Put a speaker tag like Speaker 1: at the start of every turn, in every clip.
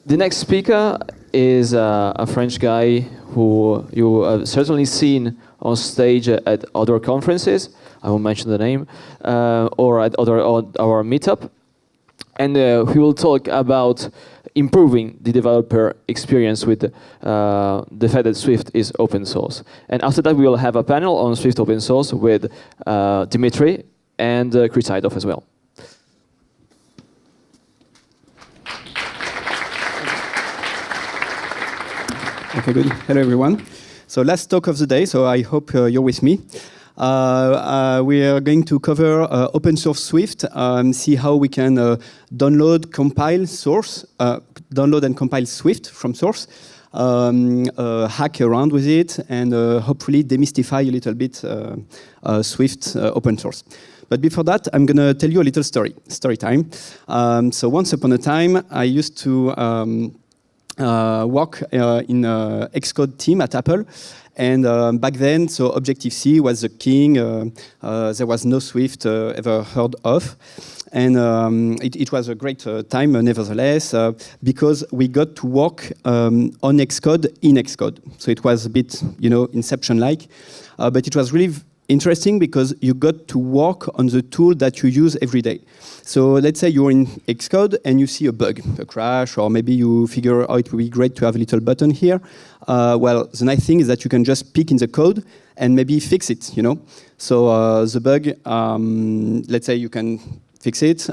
Speaker 1: The next speaker is a French guy who you have certainly seen on stage at other conferences. I won't mention the name, or at our meetup. And he will talk about improving the developer experience with the fact that Swift is open source. And after that, we will have a panel on Swift open source with Dimitri and Chris Idoff as well.
Speaker 2: Okay, good. Hello, everyone. So last talk of the day, so I hope you're with me. We are going to cover open source Swift, see how we can download and compile Swift from source, hack around with it, and hopefully demystify a little bit Swift open source. But before that, I'm going to tell you a little story time. So once upon a time, I used to work in Xcode team at Apple. And back then, so Objective-C was the king. There was no Swift ever heard of. And it was a great time, nevertheless, because we got to work on Xcode in Xcode. So it was a bit, Inception-like. But it was really interesting because you got to work on the tool that you use every day. So let's say you're in Xcode and you see a bug, a crash, or maybe you figure, oh, it would be great to have a little button here. Well, the nice thing is that you can just pick in the code and maybe fix it, So the bug, let's say you can fix it,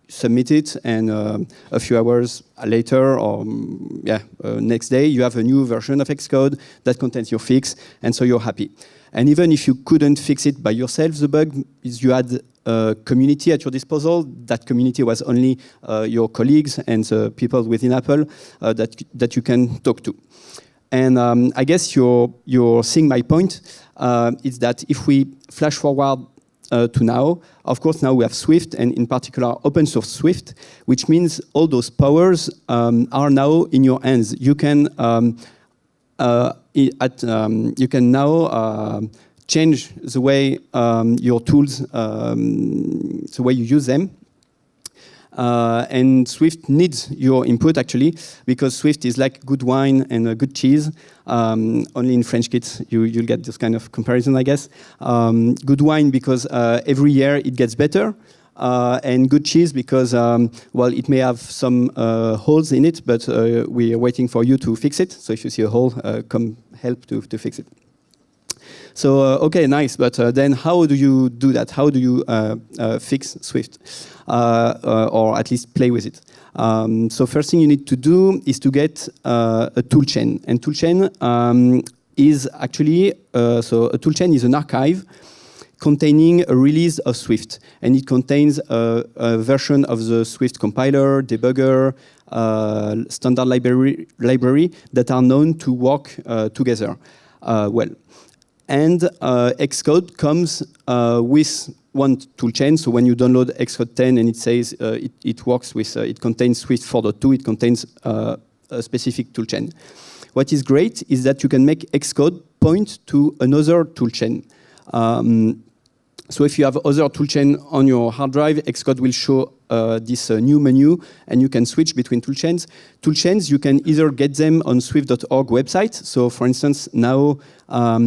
Speaker 2: submit it, and a few hours later, or next day, you have a new version of Xcode that contains your fix, and so you're happy. And even if you couldn't fix it by yourself, the bug is you had a community at your disposal. That community was only your colleagues and the people within Apple that you can talk to. And I guess you're seeing my point, is that if we flash forward to now, of course, now we have Swift, and in particular, open source Swift, which means all those powers are now in your hands. You can you can now change the way your tools, the way you use them. And Swift needs your input, actually, because Swift is like good wine and good cheese. Only in French kids you'll get this kind of comparison, I guess. Good wine because every year it gets better. And good cheese because, well, it may have some holes in it, but we are waiting for you to fix it. So if you see a hole, come help to fix it. So, okay, nice, but then how do you do that? How do you fix Swift? Or at least play with it? So first thing you need to do is to get a toolchain. And toolchain is actually, so a toolchain is an archive containing a release of Swift. And it contains a version of the Swift compiler, debugger, standard library that are known to work together well. And Xcode comes with one toolchain. So when you download Xcode 10 and it says it works with, it contains Swift 4.2, it contains a specific toolchain. What is great is that you can make Xcode point to another toolchain. So if you have other toolchain on your hard drive, Xcode will show this new menu, and you can switch between toolchains. Toolchains, you can either get them on swift.org website. So for instance, now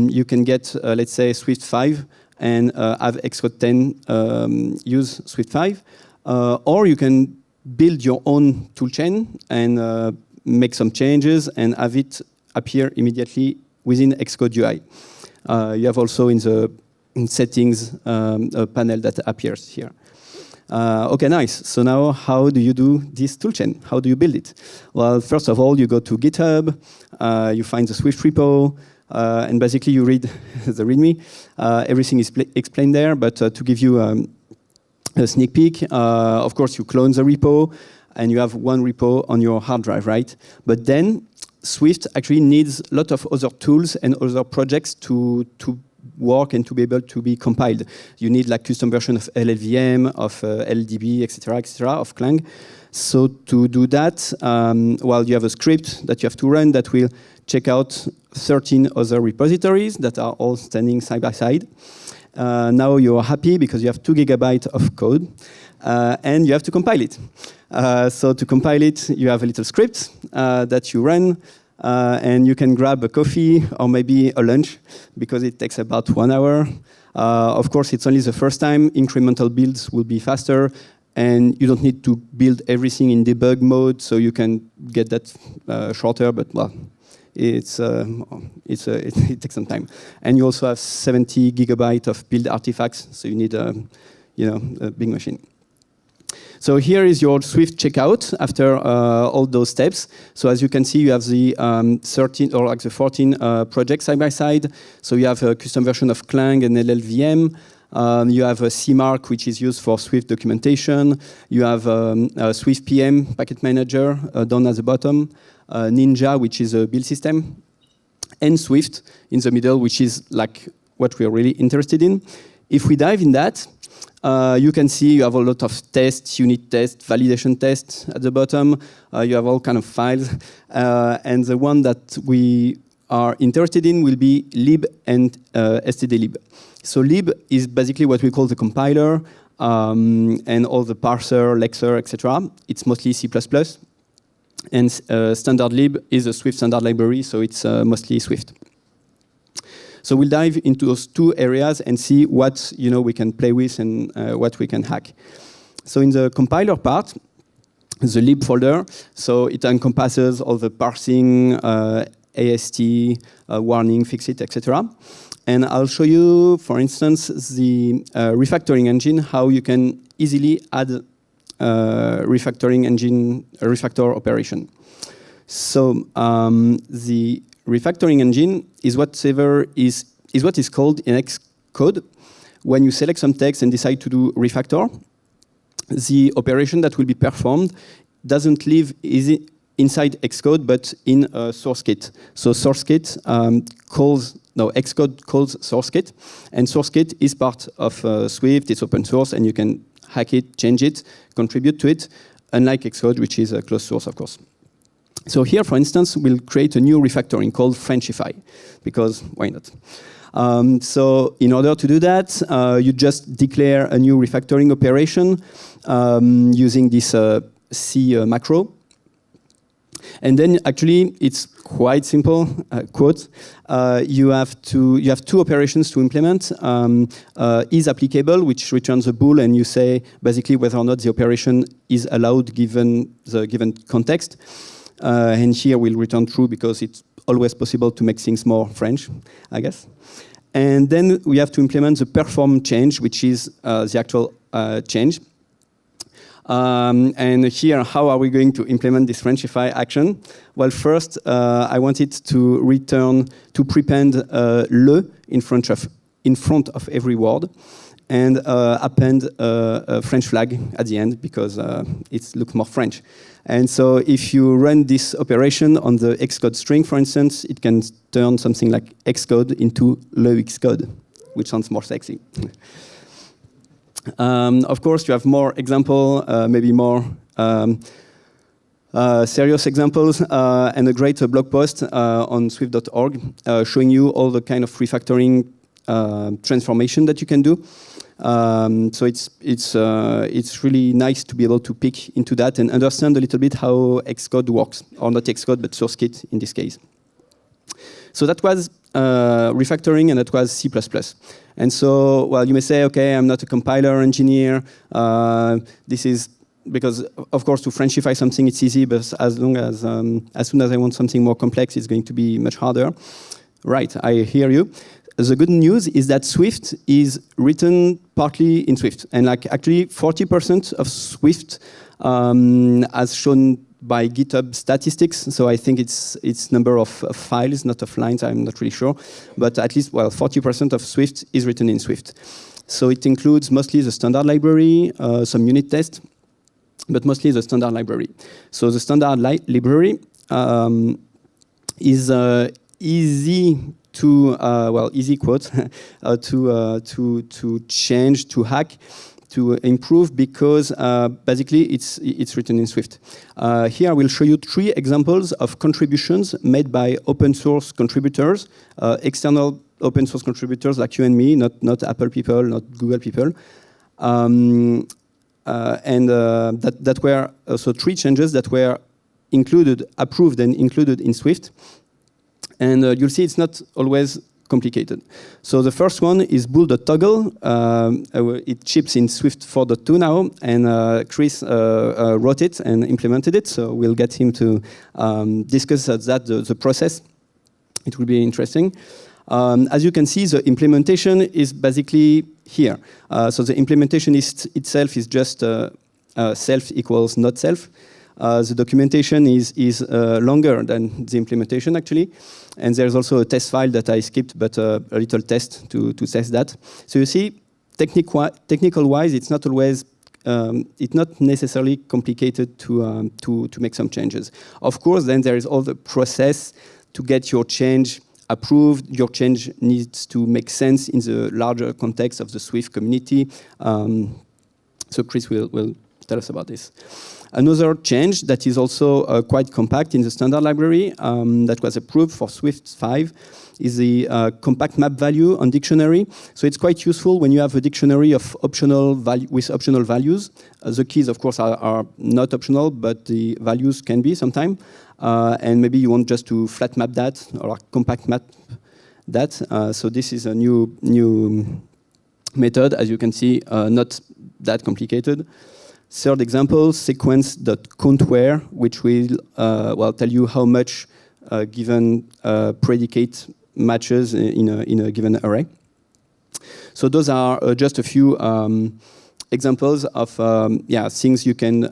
Speaker 2: you can get, let's say, Swift 5 and have Xcode 10 use Swift 5. Or you can build your own toolchain and make some changes and have it appear immediately within Xcode UI. You have also in the settings a panel that appears here. Okay, nice. So now how do you do this toolchain? How do you build it? Well, first of all, you go to GitHub, you find the Swift repo, and basically you read the README. Everything is explained there, but to give you a sneak peek, of course, you clone the repo, and you have one repo on your hard drive, right? But then Swift actually needs a lot of other tools and other projects to work and to be able to be compiled. You need like custom version of LLVM, of LDB, etc., of Clang. So to do that, well, you have a script that you have to run that will check out 13 other repositories that are all standing side by side. Now you're happy because you have 2 GB of code. and you have to compile it. So to compile it, you have a little script that you run, and you can grab a coffee or maybe a lunch because it takes about 1 hour. Of course, it's only the first time. Incremental builds will be faster, and you don't need to build everything in debug mode, so you can get that shorter, but well, it takes some time. And you also have 70 gigabytes of build artifacts, so you need a big machine. So here is your Swift checkout after all those steps. So as you can see, you have the 13 or like the 14 projects side by side. So you have a custom version of Clang and LLVM. You have a CMark, which is used for Swift documentation. You have a Swift PM packet manager down at the bottom. Ninja, which is a build system. And Swift in the middle, which is like what we're really interested in. If we dive in that, you can see you have a lot of tests, unit tests, validation tests at the bottom. You have all kind of files. And the one that we are interested in will be lib and stdlib. So lib is basically what we call the compiler and all the parser, lexer, etc. It's mostly C++. And standard lib is a Swift standard library, so it's mostly Swift. So we'll dive into those two areas and see what we can play with and what we can hack. So in the compiler part, the lib folder, so it encompasses all the parsing, AST, warning, fixit, etc. And I'll show you, for instance, the refactoring engine, how you can easily add refactoring engine, a refactor operation. So the refactoring engine is what is called in Xcode. When you select some text and decide to do refactor, the operation that will be performed doesn't live inside Xcode, but in SourceKit. So SourceKit Xcode calls SourceKit, and SourceKit is part of Swift. It's open source, and you can hack it, change it, contribute to it, unlike Xcode, which is a closed source, of course. So here, for instance, we'll create a new refactoring called Frenchify, because why not? So in order to do that, you just declare a new refactoring operation using this C macro. And then actually, it's quite simple. Quote: you have two operations to implement. Is applicable, which returns a bool, and you say basically whether or not the operation is allowed given the given context. And here we'll return true because it's always possible to make things more French, I guess. And then we have to implement the perform change, which is the actual change. And here, how are we going to implement this Frenchify action? Well, first, I want it to return, to prepend le in front of every word, and append a French flag at the end because it looks more French. And so if you run this operation on the Xcode string, for instance, it can turn something like Xcode into le Xcode, which sounds more sexy. Of course, you have more example, maybe more serious examples, and a great blog post on swift.org showing you all the kind of refactoring transformation that you can do. So it's really nice to be able to pick into that and understand a little bit how Xcode works, or not Xcode, but SourceKit in this case. So that was refactoring, and that was C++. And so, well, you may say, okay, I'm not a compiler engineer. This is because, of course, to Frenchify something, it's easy, but as soon as I want something more complex, it's going to be much harder. Right, I hear you. The good news is that Swift is written partly in Swift. And like actually 40% of Swift, as shown by GitHub statistics, so I think it's number of files, not of lines, I'm not really sure. But at least, well, 40% of Swift is written in Swift. So it includes mostly the standard library, some unit tests, but mostly the standard library. So the standard library is easy to, easy quote, to change, to hack, to improve, because basically it's written in Swift. Here I will show you 3 examples of contributions made by open source contributors, external open source contributors like you and me, not Apple people, not Google people. that were also 3 changes that were approved and included in Swift. And you'll see it's not always complicated. So the first one is bool.toggle. It ships in Swift 4.2 now, and Chris wrote it and implemented it. So we'll get him to discuss the process. It will be interesting. As you can see, the implementation is basically here. So the implementation itself is just self equals not self. The documentation is longer than the implementation, actually. And there's also a test file that I skipped, but a little test to test that. So you see, technical-wise, it's not always, it's not necessarily complicated to make some changes. Of course, then there is all the process to get your change approved. Your change needs to make sense in the larger context of the Swift community. So Chris will tell us about this. Another change that is also quite compact in the standard library that was approved for Swift 5 is the compact map value on dictionary. So it's quite useful when you have a dictionary of with optional values. The keys, of course, are not optional, but the values can be sometimes. And maybe you want just to flat map that or compact map that. So this is a new method, as you can see, not that complicated. Third example, sequence.countWhere, which will tell you how much given predicate matches in a given array. So those are just a few examples of things you can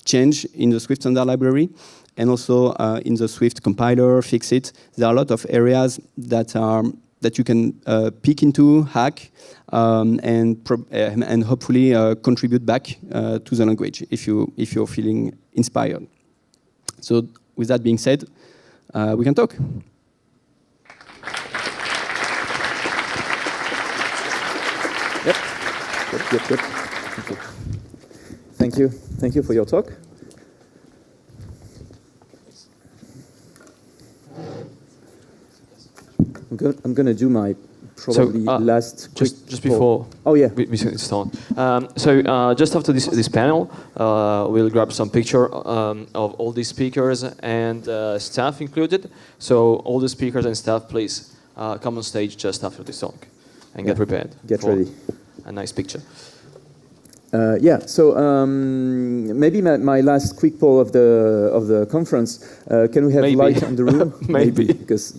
Speaker 2: change in the Swift standard library, and also in the Swift compiler, fix-it. There are a lot of areas that you can peek into, hack, and hopefully contribute back to the language if you're feeling inspired. So with that being said, we can talk.
Speaker 3: Yep. Thank you for your talk. I'm going to do my probably last
Speaker 1: just before we start. Just after this panel, we'll grab some picture of all these speakers and staff included. So all the speakers and staff, please come on stage just after this talk and get prepared.
Speaker 3: Get ready.
Speaker 1: A nice picture.
Speaker 3: So maybe my last quick poll of the conference. Can we have light on the room?
Speaker 1: Maybe.
Speaker 3: Because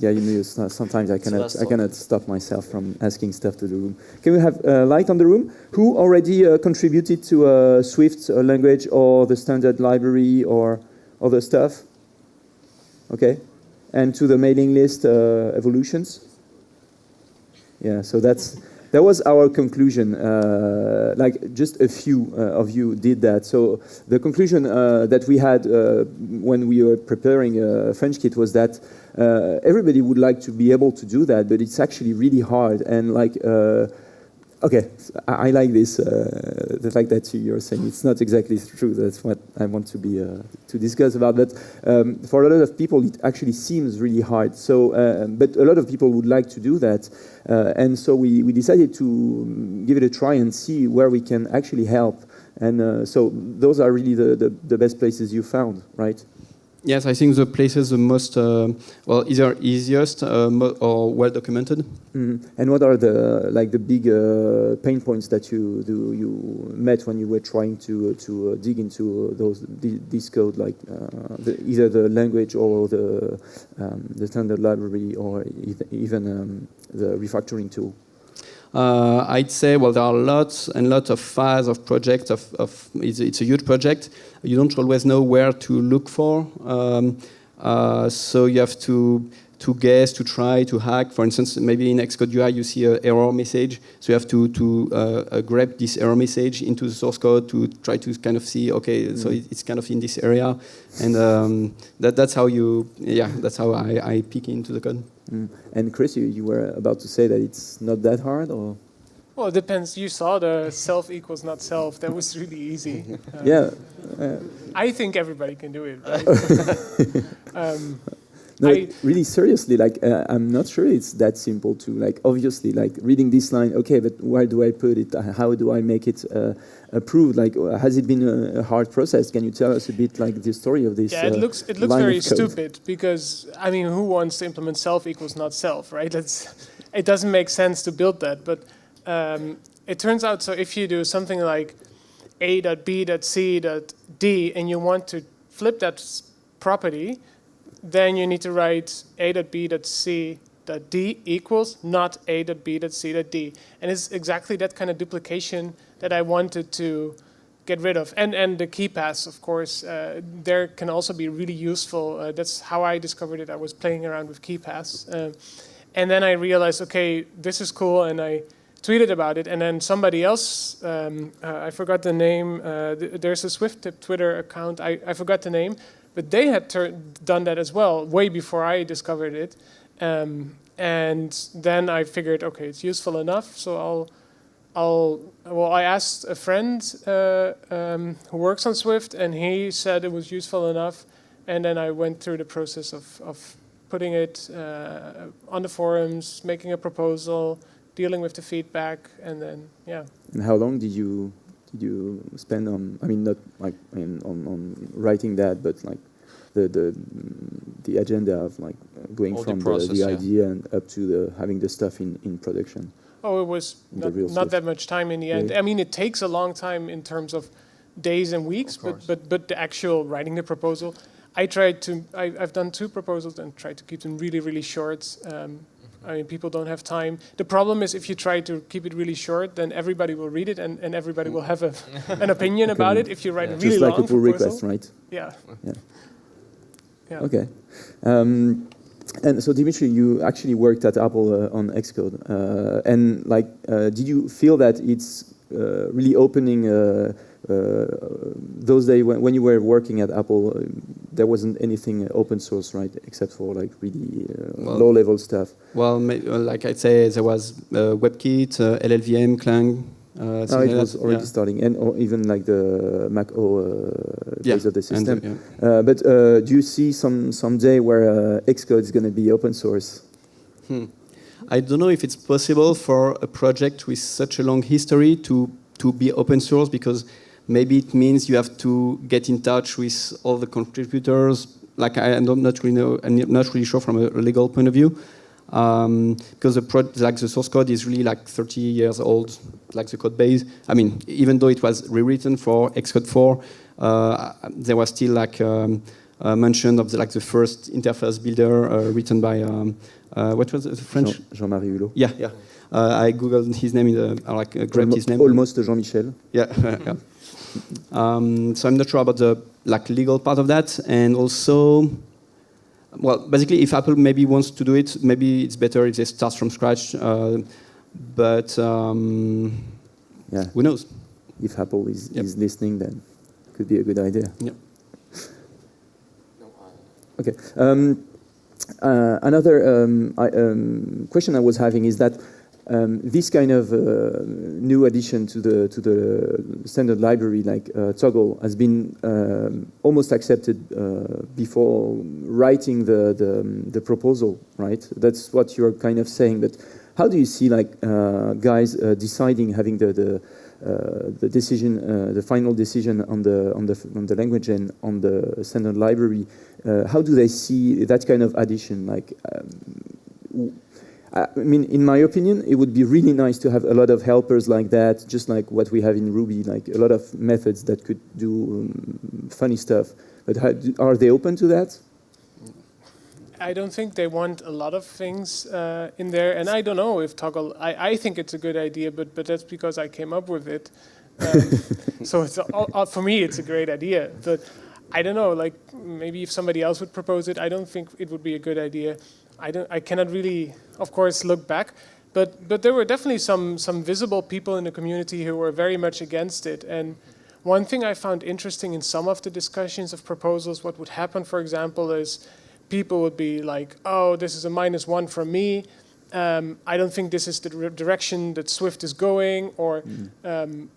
Speaker 3: sometimes I cannot stop myself from asking stuff to the room. Can we have light on the room? Who already contributed to Swift language or the standard library or other stuff? Okay, and to the mailing list evolutions. Yeah, so that was our conclusion. Like just a few of you did that. So the conclusion that we had when we were preparing French Kit was that everybody would like to be able to do that, but it's actually really hard. And like, okay, I like this. The fact that you're saying it's not exactly true. That's what I want to discuss about. But for a lot of people, it actually seems really hard. So, but a lot of people would like to do that. And so we decided to give it a try and see where we can actually help. And so those are really the best places you found, right?
Speaker 2: Yes, I think the places the most, either easiest or well documented.
Speaker 3: Mm-hmm. And what are the big pain points that you met when you were trying to dig into this code, like either the language or the standard library or even the refactoring tool?
Speaker 2: I'd say, there are lots and lots of files of projects. It's a huge project. You don't always know where to look for. So you have to guess, to try, to hack. For instance, maybe in Xcode UI you see an error message. So you have to grab this error message into the source code to try to kind of see, okay, so it's kind of in this area. And that's how that's how I peek into the code.
Speaker 3: Mm. And Chris, you were about to say that it's not that hard, or?
Speaker 4: Well, it depends. You saw the self equals not self. That was really easy.
Speaker 3: Yeah.
Speaker 4: I think everybody can do it, right?
Speaker 3: No, really seriously, like I'm not sure it's that simple to like. Obviously, like reading this line, okay, but where do I put it? How do I make it approved? Like, has it been a hard process? Can you tell us a bit like the story of this?
Speaker 4: Yeah, it looks very stupid because I mean, who wants to implement self equals not self, right? It doesn't make sense to build that, but it turns out so if you do something like a.b.c.d and you want to flip that property, then you need to write a.b.c.d equals not a.b.c.d. And it's exactly that kind of duplication that I wanted to get rid of. And the key paths, of course, there can also be really useful. That's how I discovered it. I was playing around with key paths. And then I realized, okay, this is cool, and I tweeted about it. And then somebody else, I forgot the name, there's a SwiftTip Twitter account, I forgot the name, but they had done that as well, way before I discovered it. And then I figured, okay, it's useful enough, so I asked a friend who works on Swift, and he said it was useful enough, and then I went through the process of putting it on the forums, making a proposal, dealing with the feedback, and then, yeah.
Speaker 3: And how long did you spend on, I mean, not like on writing that, but like the agenda of like going from the idea and up to having the stuff in production?
Speaker 4: Oh, it was not that much time in the end. Yeah. I mean, it takes a long time in terms of days and weeks, but the actual writing the proposal, I've done 2 proposals and tried to keep them really, really short. I mean, people don't have time. The problem is if you try to keep it really short, then everybody will read it and everybody will have an opinion about it. If you write a really long
Speaker 3: just like a pull
Speaker 4: proposal,
Speaker 3: request, right?
Speaker 4: Yeah.
Speaker 3: Okay. And so, Dimitri, you actually worked at Apple on Xcode. And like, did you feel that it's really opening those days when you were working at Apple, there wasn't anything open source, right? Except for like really low-level stuff.
Speaker 2: Well, like I'd say, there was WebKit, LLVM, Clang.
Speaker 3: It was already starting, and or even like the Mac OS base of the system. But do you see some day where Xcode is going to be open source?
Speaker 2: I don't know if it's possible for a project with such a long history to be open source, because maybe it means you have to get in touch with all the contributors. Like I'm not really sure from a legal point of view, because the source code is really like 30 years old, like the code base. I mean, even though it was rewritten for Xcode 4, there was still like mention of the first interface builder written by what was the French?
Speaker 3: Jean-Marie Hulot.
Speaker 2: Yeah. I googled his name, grabbed his name.
Speaker 3: Almost Jean-Michel.
Speaker 2: Yeah. So I'm not sure about the legal part of that, and also, well, basically, if Apple maybe wants to do it, maybe it's better if they start from scratch. But who knows?
Speaker 3: If Apple is listening, then it could be a good idea.
Speaker 2: Yeah.
Speaker 3: Okay. Another question I was having is that this kind of new addition to the standard library, like Toggle, has been almost accepted before writing the proposal, right? That's what you're kind of saying. But how do you see guys deciding, having the decision, the final decision on the language and on the standard library? How do they see that kind of addition? I mean, in my opinion, it would be really nice to have a lot of helpers like that, just like what we have in Ruby, like a lot of methods that could do funny stuff. But are they open to that?
Speaker 4: I don't think they want a lot of things in there, and I don't know if Toggle. I think it's a good idea, but that's because I came up with it. So it's for me, it's a great idea. But I don't know. Like maybe if somebody else would propose it, I don't think it would be a good idea. I cannot really, of course, look back, but there were definitely some visible people in the community who were very much against it. And one thing I found interesting in some of the discussions of proposals, what would happen, for example, is people would be like, "Oh, this is a -1 from me," I don't think this is the direction that Swift is going, or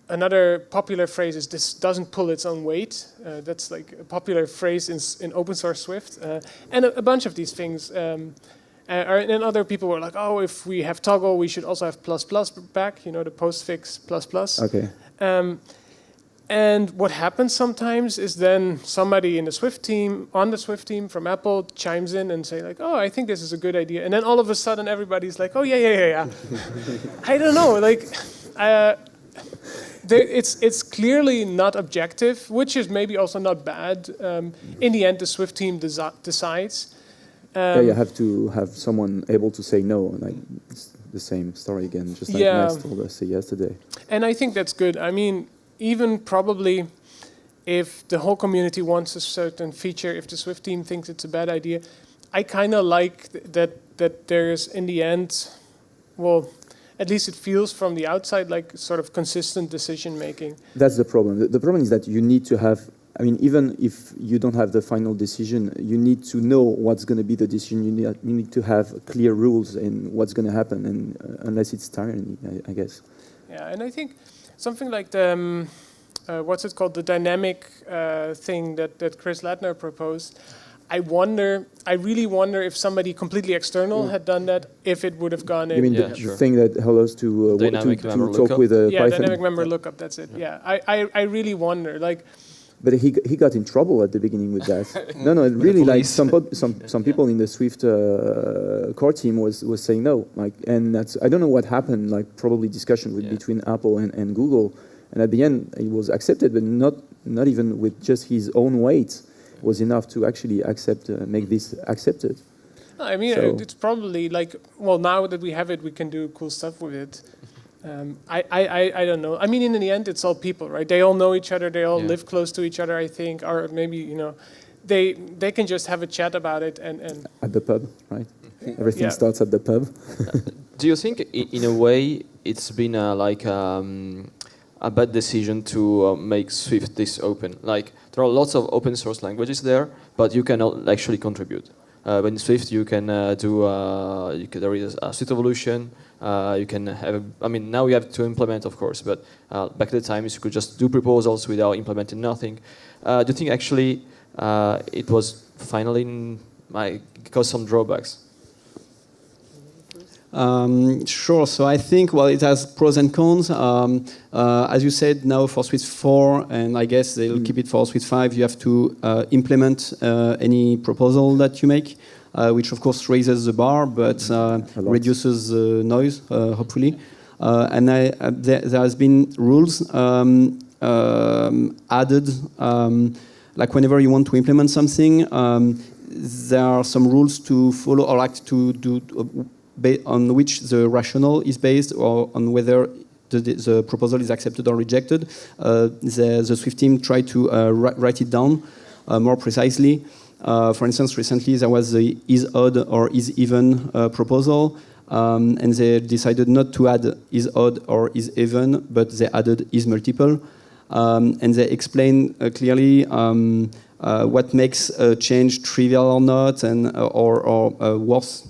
Speaker 4: another popular phrase is this doesn't pull its own weight. That's like a popular phrase in open source Swift, and a bunch of these things. And then other people were like, oh, if we have toggle, we should also have ++ back, you know, the postfix ++.
Speaker 3: Okay.
Speaker 4: And what happens sometimes is then somebody in the Swift team, on the Swift team from Apple, chimes in and say like, oh, I think this is a good idea. And then all of a sudden everybody's like, oh, yeah. I don't know, like, it's clearly not objective, which is maybe also not bad. In the end, the Swift team decides.
Speaker 3: You have to have someone able to say no, like it's the same story again, just like Max told us yesterday.
Speaker 4: And I think that's good. I mean, even probably if the whole community wants a certain feature, if the Swift team thinks it's a bad idea, I kind of like that there's, in the end, well, at least it feels from the outside like sort of consistent decision making.
Speaker 3: That's the problem. The problem is that you need to have, I mean, even if you don't have the final decision, you need to know what's going to be the decision. You need to have clear rules in what's going to happen, and unless it's tyranny, I guess.
Speaker 4: Yeah, and I think something like the, what's it called, the dynamic thing that Chris Latner proposed, I really wonder if somebody completely external had done that, if it would have gone in.
Speaker 3: You mean the thing that allows to talk with a Python?
Speaker 4: Dynamic member lookup, that's it. Yeah, I really wonder, like.
Speaker 3: But he got in trouble at the beginning with that. No, really, like some people in the Swift core team was saying no, like, and that's, I don't know what happened, like probably discussion between Apple and Google, and at the end it was accepted, but not even with just his own weight was enough to actually make this accepted.
Speaker 4: I mean, it's probably like, well, now that we have it, we can do cool stuff with it. I don't know. I mean, in the end, it's all people, right? They all know each other. They all live close to each other, I think, or maybe, you know, they can just have a chat about it and
Speaker 3: at the pub, right? Everything starts at the pub.
Speaker 1: Do you think, in a way, it's been a bad decision to make Swift this open? Like, there are lots of open source languages there, but you cannot actually contribute. But in Swift, you can there is a Swift evolution. You can have, I mean, now you have to implement, of course, but back at the times you could just do proposals without implementing nothing. Do you think actually it was finally caused some drawbacks?
Speaker 2: Sure. So I think, well, it has pros and cons. As you said, now for Swift 4, and I guess they'll keep it for Swift 5, you have to implement any proposal that you make, which of course raises the bar, but reduces the noise, hopefully. And there has been rules added, like whenever you want to implement something, there are some rules to follow, or like to do, on which the rationale is based, or on whether the proposal is accepted or rejected. The Swift team tried to write it down more precisely. For instance, recently there was the is odd or is even proposal, and they decided not to add is odd or is even, but they added is multiple. And they explain clearly what makes a change trivial or not, and or worse.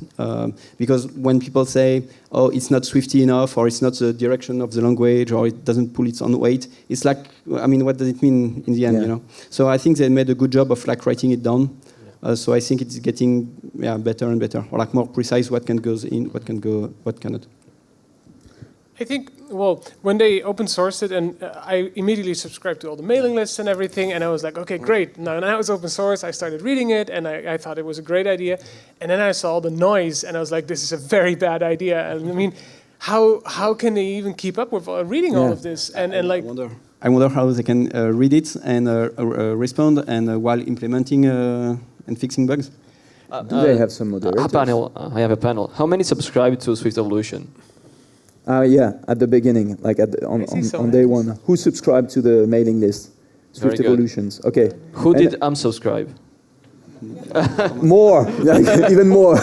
Speaker 2: Because when people say, "Oh, it's not Swifty enough," or "It's not the direction of the language," or "It doesn't pull its own weight," it's like, I mean, what does it mean in the end? You know. So I think they made a good job of like writing it down. So I think it's getting better and better, or like more precise what can goes in, what can go, what cannot.
Speaker 4: I think, well, when they open sourced it, and I immediately subscribed to all the mailing lists and everything, and I was like, okay, great. Now it's open source. I started reading it, and I thought it was a great idea. And then I saw all the noise, and I was like, this is a very bad idea. And I mean, how can they even keep up with reading all of this? And like,
Speaker 2: I wonder how they can read it and respond, and while implementing and fixing bugs.
Speaker 3: Do they have some moderators?
Speaker 1: I have a panel. How many subscribe to Swift Evolution?
Speaker 3: At the beginning, like on day one. Who subscribed to the mailing list? Swift Evolutions. Okay.
Speaker 1: Who did unsubscribe?
Speaker 3: More, like, even more.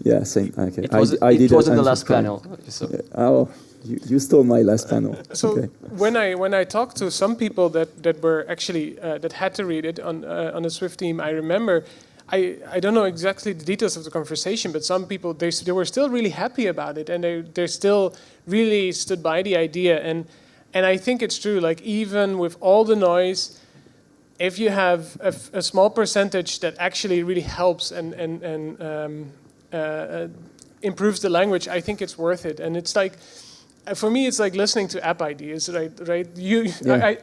Speaker 3: Yeah, same. Okay.
Speaker 1: It was in the last panel. So.
Speaker 3: Oh, you stole my last panel.
Speaker 4: So
Speaker 3: okay.
Speaker 4: when I talked to some people that were actually that had to read it on the Swift team, I remember I don't know exactly the details of the conversation, but some people, they were still really happy about it, and they still really stood by the idea. And I think it's true, like even with all the noise, if you have a small percentage that actually really helps and improves the language, I think it's worth it. And it's like, for me, it's like listening to app ideas, right?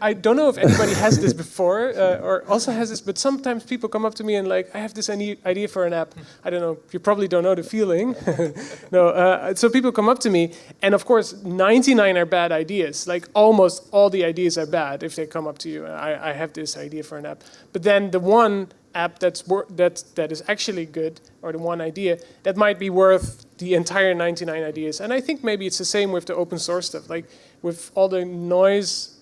Speaker 4: I don't know if anybody has this before or also has this, but sometimes people come up to me and like, I have this idea for an app. I don't know, you probably don't know the feeling. No, so people come up to me, and of course, 99 are bad ideas. Like almost all the ideas are bad if they come up to you. I have this idea for an app, but then the one app that is actually good, or the one idea that might be worth the entire 99 ideas. And I think maybe it's the same with the open source stuff. Like with all the noise,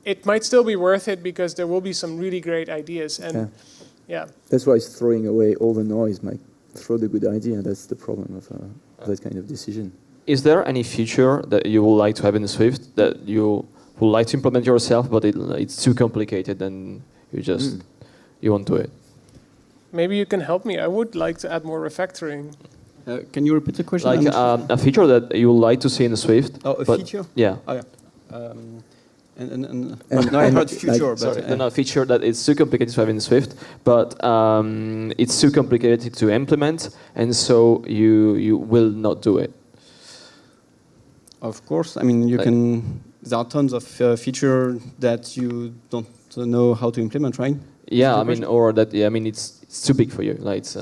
Speaker 4: it might still be worth it because there will be some really great ideas. And yeah.
Speaker 3: That's why throwing away all the noise might throw the good idea. That's the problem of that kind of decision.
Speaker 1: Is there any feature that you would like to have in Swift that you would like to implement yourself, but it's too complicated and you won't do it?
Speaker 4: Maybe you can help me. I would like to add more refactoring.
Speaker 2: Can you repeat the question?
Speaker 1: Like a feature that you would like to see in the Swift.
Speaker 2: Oh, a feature?
Speaker 1: Yeah.
Speaker 2: Oh, yeah. No, I heard future,
Speaker 1: like,
Speaker 2: but...
Speaker 1: a feature that is too complicated to have in Swift, but it's too complicated to implement, and so you will not do it.
Speaker 2: Of course. I mean, you can... There are tons of features that you don't know how to implement, right?
Speaker 1: Yeah, I mean, or that. Yeah, I mean, it's too big for you. Like, it's,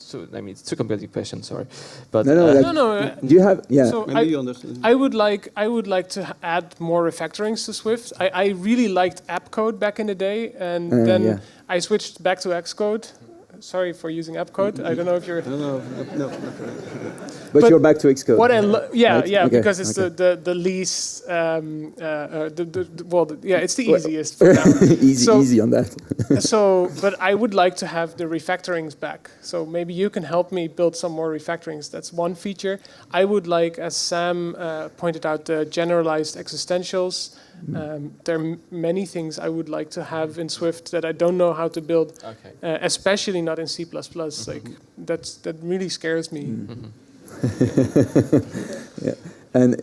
Speaker 1: it's too complicated question. Sorry, but
Speaker 4: no.
Speaker 3: Do you have? Yeah.
Speaker 4: So
Speaker 2: maybe you understand.
Speaker 4: I would like to add more refactorings to Swift. I really liked app code back in the day, and then I switched back to Xcode. Sorry for using app code. I don't know if you're.
Speaker 2: No.
Speaker 3: But you're back to Xcode.
Speaker 4: What right?
Speaker 3: Okay.
Speaker 4: Because it's the least. It's the easiest for now.
Speaker 3: easy on that.
Speaker 4: But I would like to have the refactorings back. So maybe you can help me build some more refactorings. That's one feature. I would like, as Sam pointed out, the generalized existentials. There are many things I would like to have in Swift that I don't know how to build, especially not in C++. Like that really scares me.
Speaker 3: Yeah. And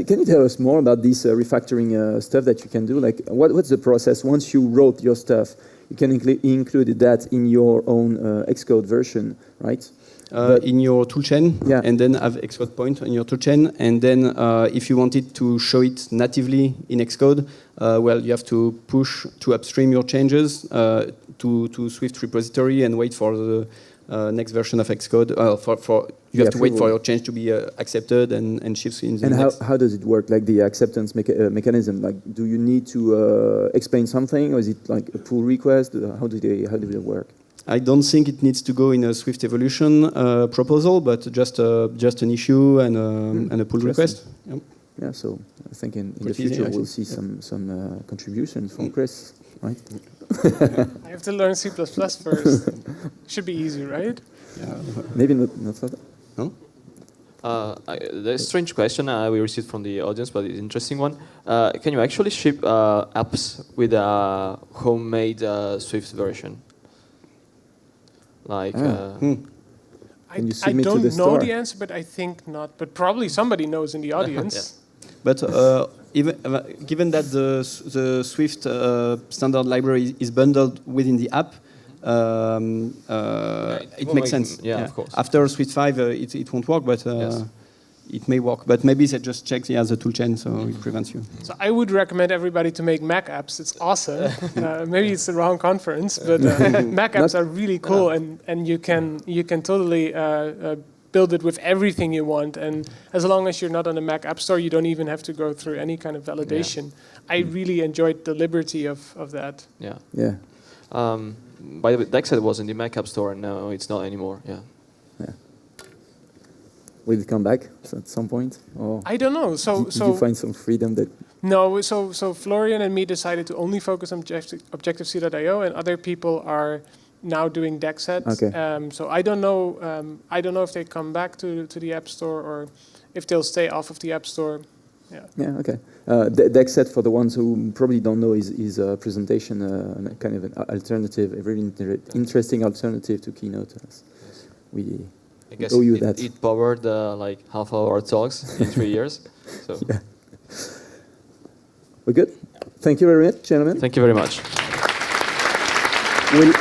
Speaker 3: can you tell us more about this refactoring stuff that you can do? Like, what's the process once you wrote your stuff? You can include that in your own Xcode version, right?
Speaker 2: In your toolchain, and then have Xcode point in your toolchain, and then if you wanted to show it natively in Xcode, you have to push to upstream your changes to Swift repository and wait for the next version of Xcode. You have to wait for your change to be accepted and shipped in the
Speaker 3: next. How does it work? Like the acceptance mechanism? Like, do you need to explain something, or is it like a pull request? How do they work?
Speaker 2: I don't think it needs to go in a Swift evolution proposal, but just an issue and a pull request. Yep.
Speaker 3: Yeah, so I think in the future we'll see some contributions from Chris, right?
Speaker 4: I have to learn C++ first. Should be easy, right?
Speaker 2: Yeah.
Speaker 3: Maybe not for that.
Speaker 2: No?
Speaker 1: The strange question we received from the audience, but it's an interesting one. Can you actually ship apps with a homemade Swift version? Like,
Speaker 4: I don't know the answer, but I think not. But probably somebody knows in the audience.
Speaker 2: But even given that the Swift standard library is bundled within the app, it makes sense.
Speaker 1: Yeah, of course.
Speaker 2: After Swift 5, it won't work, but it may work. But maybe they just check the other toolchain, so it prevents you.
Speaker 4: So I would recommend everybody to make Mac apps. It's awesome. Maybe it's the wrong conference, but Mac apps are really cool, and you can totally build it with everything you want. And as long as you're not on the Mac App Store, you don't even have to go through any kind of validation. Yeah. I really enjoyed the liberty of that.
Speaker 1: Yeah.
Speaker 3: Yeah.
Speaker 1: By the way, Dexet was in the Mac App Store, and now it's not anymore. Yeah.
Speaker 3: Yeah. Will it come back at some point? Or
Speaker 4: I don't know.
Speaker 3: Did you find some freedom that?
Speaker 4: No. So Florian and me decided to only focus on Objective-C.io, and other people are now doing Dexet.
Speaker 3: Okay.
Speaker 4: So I don't know. I don't know if they come back to the App Store or if they'll stay off of the App Store. Yeah.
Speaker 3: Okay. Dexet, for the ones who probably don't know, is a presentation, kind of an alternative, a very interesting alternative to Keynote. We owe you that.
Speaker 1: It powered like half of our talks in 3 years. So.
Speaker 3: Yeah. We're good. Thank you very much, gentlemen.
Speaker 1: Thank you very much.
Speaker 3: We'll